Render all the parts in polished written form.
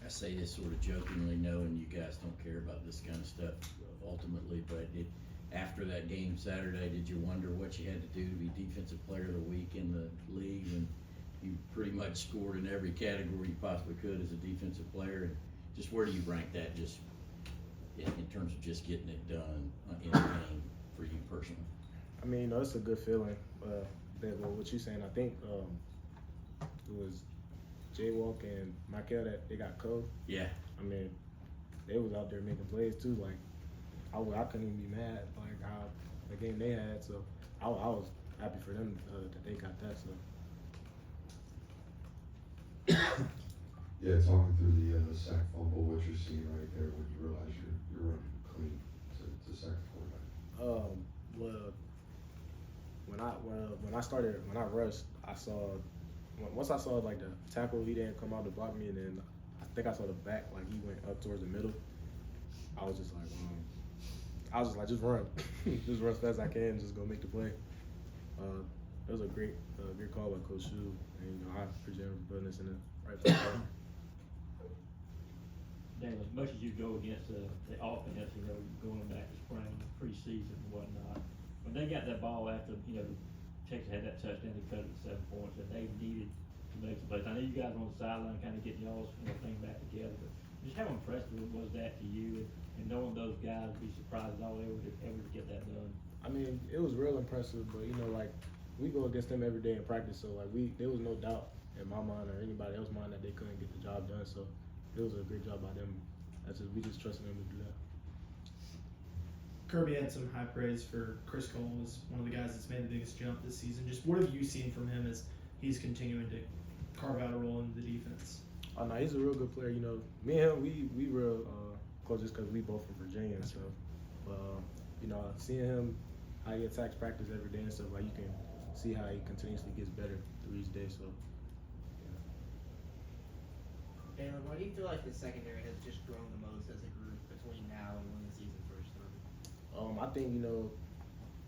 I say this sort of jokingly, knowing you guys don't care about this kind of stuff ultimately, but after that game Saturday, did you wonder what you had to do to be defensive player of the week in the league when you pretty much scored in every category you possibly could as a defensive player? And just where do you rank that just in terms of just getting it done in the game for you personally? I mean, it's a good feeling. What you're saying, I think it was Jaywalk and Michael that they got cold. Yeah. I mean, they was out there making plays too. Like, I couldn't even be mad like how the game they had. So I was happy for them that they got that. So. Yeah, talking through the sack fumble, what you're seeing right there when you realize you're running clean to sack the quarterback. Well, when I rushed, once I saw like the tackle, he didn't come out to block me, and then I think I saw the back, like he went up towards the middle. I was just like, just run, just run as fast as I can, just go make the play. It was a great call by Coach Shu, and I appreciate him for putting us in the right place. Daylen, as much as you go against the offense, going back to spring, preseason and whatnot, when they got that ball after, Texas had that touchdown, they cut it to 7 points, and they needed to make some plays. I know you guys were on the sideline kind of getting y'all's thing back together, but just how impressive was that to you, and knowing those guys be surprised at all they ever get that done? I mean, it was real impressive, but like we go against them every day in practice, so like there was no doubt in my mind or anybody else's mind that they couldn't get the job done. So it was a great job by them. We just trusted them to do that. Kirby had some high praise for Chris Cole as one of the guys that's made the biggest jump this season. Just what have you seen from him as he's continuing to carve out a role in the defense? Oh no, he's a real good player. Me and him, we real close just because we both from Virginia and stuff. But seeing him, how he attacks practice every day and stuff, like you can see how he continuously gets better through each day. So. Daylen, why do you feel like the secondary has just grown the most as a group between now and when the season first started? I think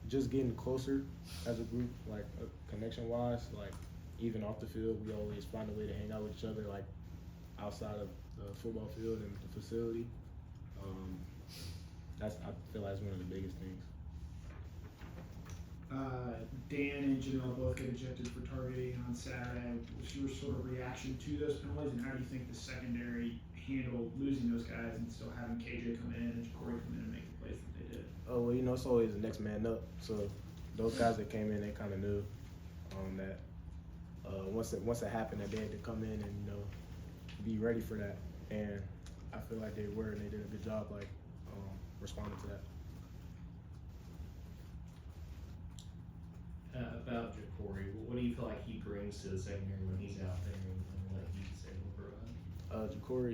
just getting closer as a group, like connection-wise, like even off the field, we always find a way to hang out with each other, like outside of the football field and the facility. I feel like that's one of the biggest things. Dan and Jamil both get ejected for targeting on Saturday. What's your sort of reaction to those penalties, and how do you think the secondary handled losing those guys and still having KJ come in and Ja'Cory come in and make the plays that they did? Oh well, it's always the next man up. So those guys that came in, they kind of knew that once it happened, that they had to come in and be ready for that. And I feel like they were, and they did a good job responding to that. About Ja'Cory, what do you feel like he brings to the secondary when he's out there and what he's able to provide? Ja'Cory,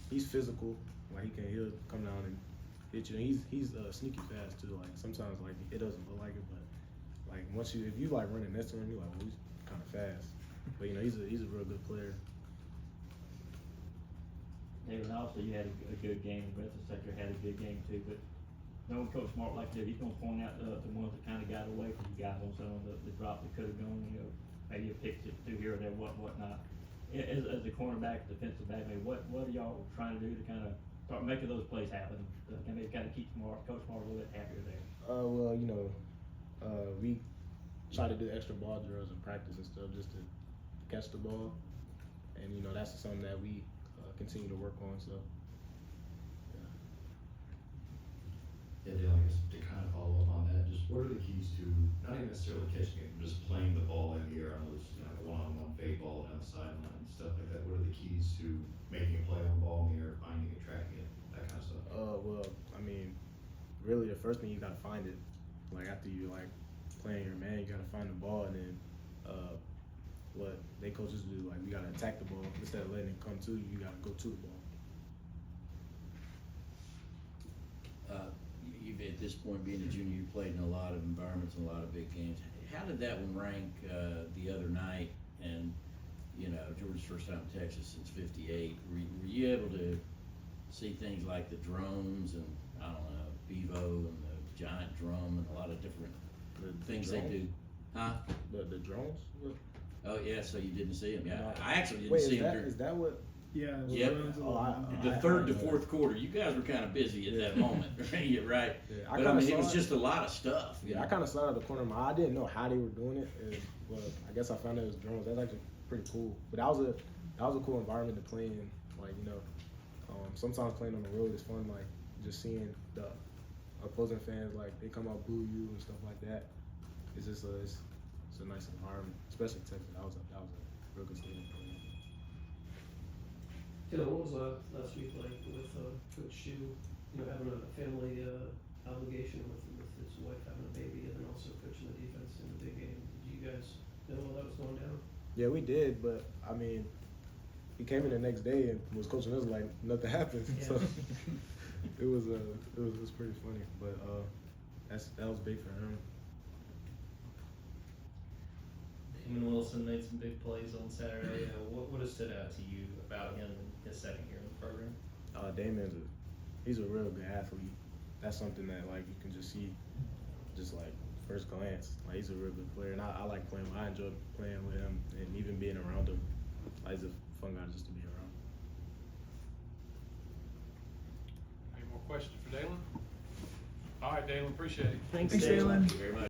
he's physical. Like he'll come down and hit you. And he's sneaky fast too. Like sometimes like it doesn't look like it, but like if you like running next to him, you're like, well, he's kind of fast. But he's a real good player. David, also you had a good game. The rest of the sector had a good game too, but knowing Coach Smart like that, he's going to point out the ones that kind of got away from you guys on some of the drop that could have gone, maybe a pick through here or there, whatnot. As a cornerback, defensive back, what are y'all trying to do to kind of start making those plays happen? Kind of keep Coach Smart a little bit happier there. We try to do extra ball drills in practice and stuff just to catch the ball, and that's something that we continue to work on. So. Yeah, Dale, I guess to kind of follow up on that, just what are the keys to, not even necessarily catching it, but just playing the ball in the air on those, one-on-one fade ball down the sideline and stuff like that? What are the keys to making a play on the ball in the air, finding it, tracking it, that kind of stuff? Well, I mean, really the first thing you gotta find it. Like after you playing your man, you gotta find the ball, and then what they coaches do, like we gotta attack the ball instead of letting it come to you. You gotta go to the ball. You've at this point being a junior, you played in a lot of environments and a lot of big games. How did that one rank the other night? And Georgia's first time in Texas since '58. Were you able to see things like the drones and I don't know Bevo and the giant drum and a lot of different things they do? Huh? The drones? Oh yeah, so you didn't see them? Yeah, No. I actually didn't Wait, see them. Is that what Yeah. Yep. The third to fourth quarter, you guys were kind of busy at that moment, right? Right. Yeah, But I mean, it was just a lot of stuff. you Yeah, I know? kind of saw it out the corner of my eye. I didn't know how they were doing it, and well, I guess I found out it was drones. That's actually pretty cool. But that was a cool environment to play in. Like sometimes playing on the road is fun. Like just seeing the opposing fans, like they come out boo you and stuff like that. It's just it's a nice environment, especially Texas. That was a real good stadium. Taylor, what was last week like with Coach Shu? You know, having a family obligation with his wife having a baby, and then also coaching the defense in the big game. Did you guys know all that was going down? Yeah, we did, but I mean, he came in the next day and was coaching us like nothing happened. Yeah. So it was pretty funny, but that was big for him. Damon Wilson made some big plays on Saturday. What has stood out to you about him in his second year in the program? Damon's he's a real good athlete. That's something that like you can just see, just like first glance. Like he's a real good player, and I like playing. I enjoy playing with him, and even being around him. Like, he's a fun guy just to be around. Any more questions for Daylen? All right, Daylen, appreciate it. Thanks, Thanks, Daylen. Thank you very much.